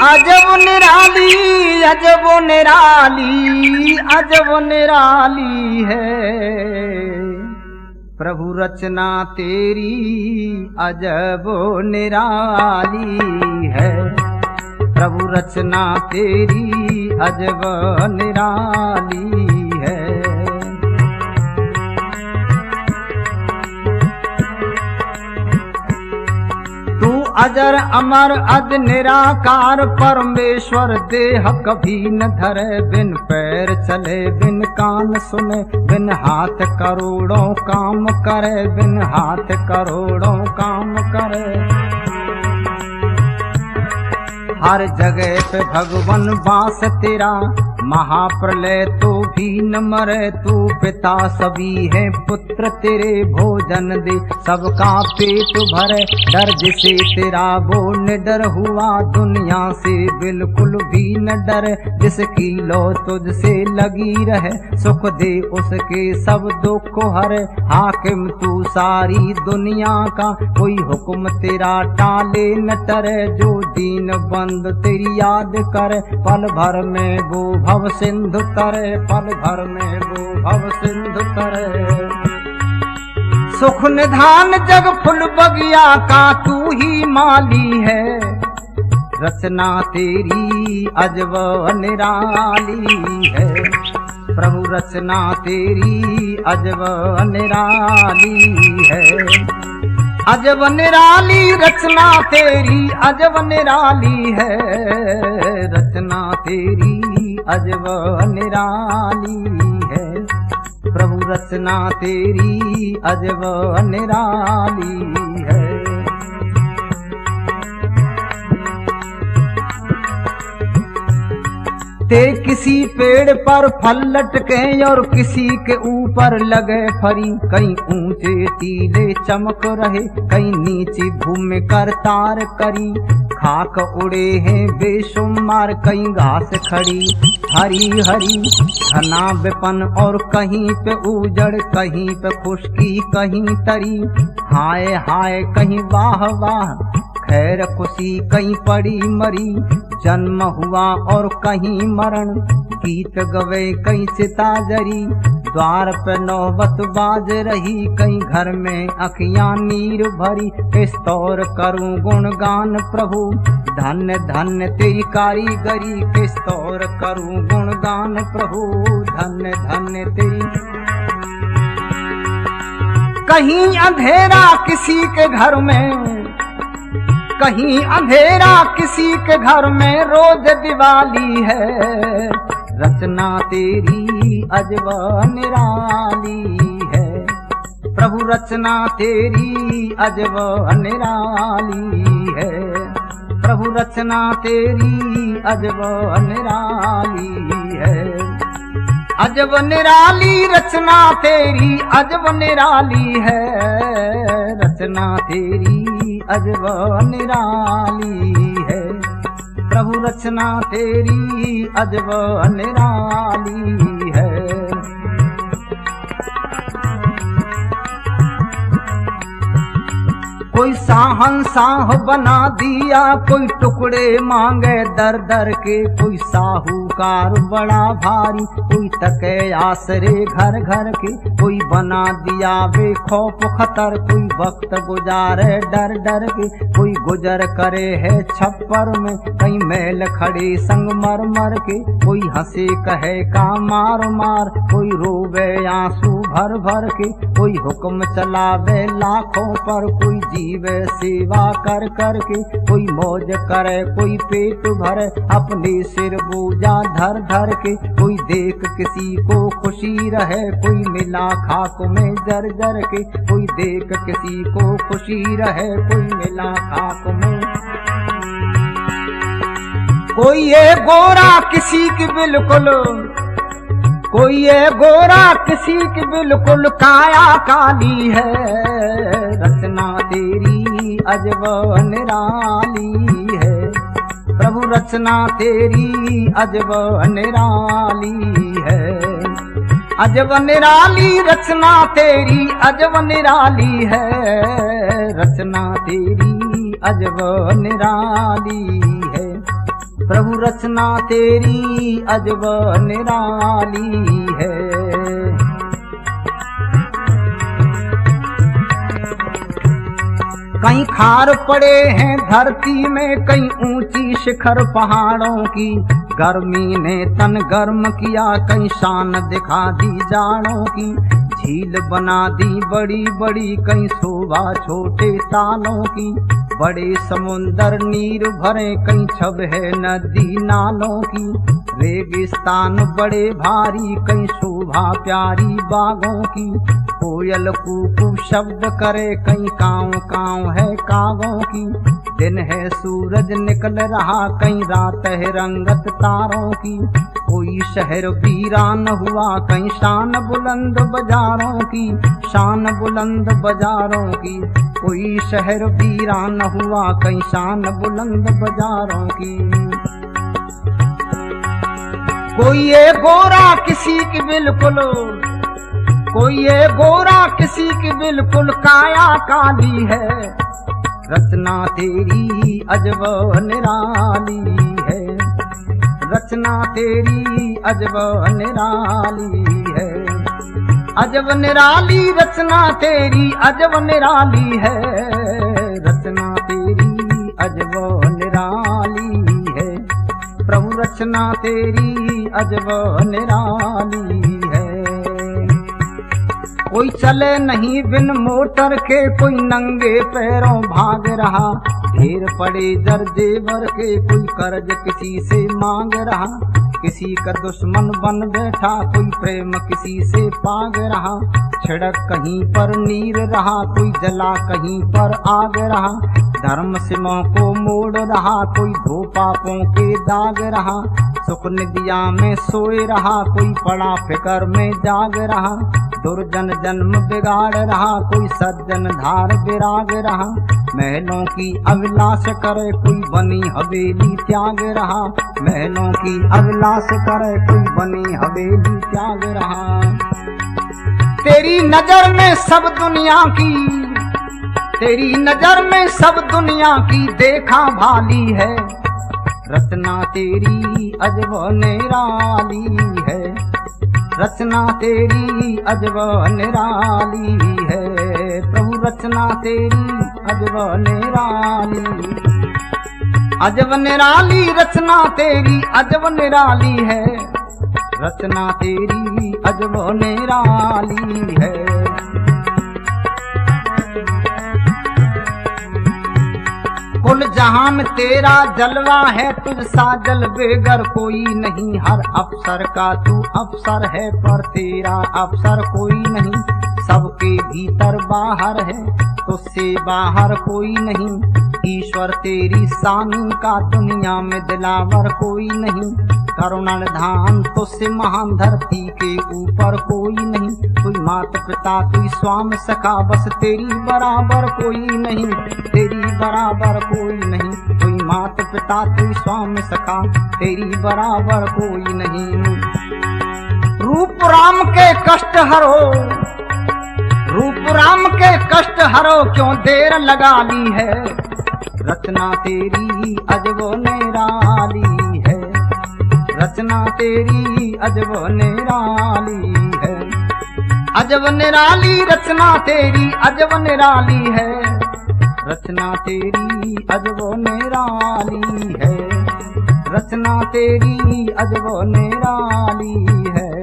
अजब निराली अजब निराली अजब निराली है प्रभु रचना तेरी अजब निराली है। प्रभु रचना तेरी अजब निराली है। तू अजर अमर अज निराकार परमेश्वर देह कभी न धरे, बिन पैर चले बिन कान सुने, बिन हाथ करोड़ों काम करे, बिन हाथ करोड़ों काम करे। हर जगह पे भगवन वास तेरा, महाप्रलय तो भी न मरे। तू पिता सभी है पुत्र तेरे, भोजन दे सबका पेट भरे। डर जिसे तेरा वो निडर हुआ, दुनिया से बिल्कुल भी न डरे। जिसकी लो तुझसे लगी रहे, सुख दे उसके सब दुख हरे। हाकिम तू सारी दुनिया का, कोई हुक्म तेरा टाले न टरे। जो दीन बंद तेरी याद करे, पल भर में वो भव सिंधु तरे, पल भर में वो भव सिंधु तरे। सुख निधान जग फुल बगिया का तू ही माली है। रचना तेरी अजब निराली है। प्रभु रचना तेरी अजब निराली है। अजब निराली रचना तेरी अजब निराली है। रचना तेरी अजब निराली है। प्रभु रचना तेरी अजब निराली है। ते किसी पेड़ पर फल लटके और किसी के ऊपर लगे फरी। कहीं ऊंचे टीले चमक रहे, कहीं नीचे भूमि कर तार करी। खाक उड़े हैं बेशुमार, कहीं घास खड़ी हरी हरी। घना विपन और कहीं पे उजड़, कहीं पे खुशकी कहीं तरी। हाय हाय कहीं वाह वाह, खैर खुशी कहीं पड़ी मरी। जन्म हुआ और कहीं मरण, गीत गवे कहीं चिता जरी। द्वार पे नौबत बाज रही, कहीं घर में अखियां नीर भरी। किस तौर करूं गुणगान प्रभु, धन्य धन्य तेरी कारीगरी। किस तौर करूं गुणगान प्रभु, धन्य धन्य तेरी। कहीं अंधेरा किसी के घर में, कहीं अंधेरा किसी के घर में, रोज दिवाली है। रचना तेरी अजब निराली है। प्रभु रचना तेरी अजब निराली है। प्रभु रचना तेरी अजब निराली है। अजब निराली रचना तेरी अजब निराली है। रचना तेरी अजब निराली है। प्रभु रचना तेरी अजब निराली है। कोई साहनसाह बना दिया, कोई टुकड़े मांगे दर दर के। कोई साहूकार बड़ा भारी, कोई तके आसरे घर घर के। कोई बना दिया बेखौफ खतर, कोई वक्त गुजारे डर डर के। कोई गुजर करे है छप्पर में, कई मैल खड़े संग मर मर के। कोई हंसे कहे का मार मार, कोई रोवे आंसू भर भर के। कोई हुक्म चलावे लाखों पर, कोई जीवे सेवा कर कर के। कोई मौज करे कोई पेट भरे, अपने सिर बोझा धर धर के। कोई देख किसी को खुशी रहे, कोई मिला खाक में जर जर के। कोई देख किसी को खुशी रहे, कोई मिला खाक में। कोई ये गोरा किसी की बिल्कुल, कोई ये गोरा किसी की बिल्कुल काया काली है। रचना तेरी अजब निराली है। प्रभु रचना तेरी अजब निराली है। अजब निराली रचना तेरी अजब निराली है। रचना तेरी अजब निराली है। प्रभु रचना तेरी अजब निराली है। कहीं खार पड़े हैं धरती में, कहीं ऊंची शिखर पहाड़ों की, गर्मी ने तन गर्म किया, कहीं शान दिखा दी जाड़ों की, झील बना दी बड़ी बड़ी, कहीं शोभा छोटे तालों की, बड़े समुंदर नीर भरे, कहीं छब है नदी नालों की, रेगिस्तान बड़े भारी, कहीं शोभा प्यारी बागों की, कोयल कूकू शब्द करे, कहीं काँव काँव है कागों की, दिन है सूरज निकल रहा, कहीं रात है रंगत तारों की, कोई शहर वीरान हुआ, कहीं शान बुलंद बाजारों की, शान बुलंद बाजारों की, कोई शहर वीरान हुआ, कहीं शान बुलंद बाजारों की। कोई ये गोरा किसी की बिल्कुल, कोई ये गोरा किसी की बिल्कुल काया काली है, रचना तेरी अजब निराली है, रचना तेरी अजब निराली है, अजब निराली रचना तेरी अजब निराली है, रचना तेरी अजब निराली है, प्रभु रचना तेरी अजब निराली है। कोई चले नहीं बिन मोटर के, कोई नंगे पैरों भाग रहा, ढेर पड़े जर जेवर के, कोई कर्ज किसी से मांग रहा, किसी का दुश्मन बन बैठा, कोई प्रेम किसी से पाग रहा, छिड़क कहीं पर नीर रहा, कोई जला कहीं पर आग रहा, धर्म सिमों को मोड़ रहा, कोई धो पापों के दाग रहा, सुख निदिया में सोए रहा, कोई पड़ा फिकर में जाग रहा, दुर्जन जन्म बिगाड़ रहा, कोई सज्जन धार विराग रहा, महलों की अभिलाष करे, कोई बनी हवेली त्याग रहा, महलों की अभिलाष करे, कोई बनी हवेली त्याग रहा। तेरी नजर में सब दुनिया की, तेरी नजर में सब दुनिया की देखा भाली है, रचना तेरी अजब निराली है, रचना तेरी अजब निराली है, प्रभु रचना तेरी अजब निराली, अजब निराली रचना तेरी अजब निराली है, रचना तेरी अजब निराली है। कुल जहां में तेरा जलवा है, तुझ सा जल बेगर कोई नहीं, हर अफसर का तू अफसर है, पर तेरा अफसर कोई नहीं, सबके भीतर बाहर है, तुझसे बाहर कोई नहीं, ईश्वर तेरी सानी का दुनिया में दिलावर कोई नहीं, करुणा धाम तुझसे महान धरती के ऊपर कोई नहीं, कोई मात पिता कोई स्वामी सखा, बस तेरी बराबर कोई नहीं, तेरी बराबर कोई नहीं, कोई मात पिता कोई स्वामी सखा, तेरी बराबर कोई नहीं। रूप राम के कष्ट हरो, रूप राम के कष्ट हरो, क्यों देर लगा ली है, रचना तेरी अजब निराली है, रचना तेरी अजब निराली है, अजब निराली रचना तेरी अजब निराली है, रचना तेरी अजब निराली है, रचना तेरी अजब निराली है।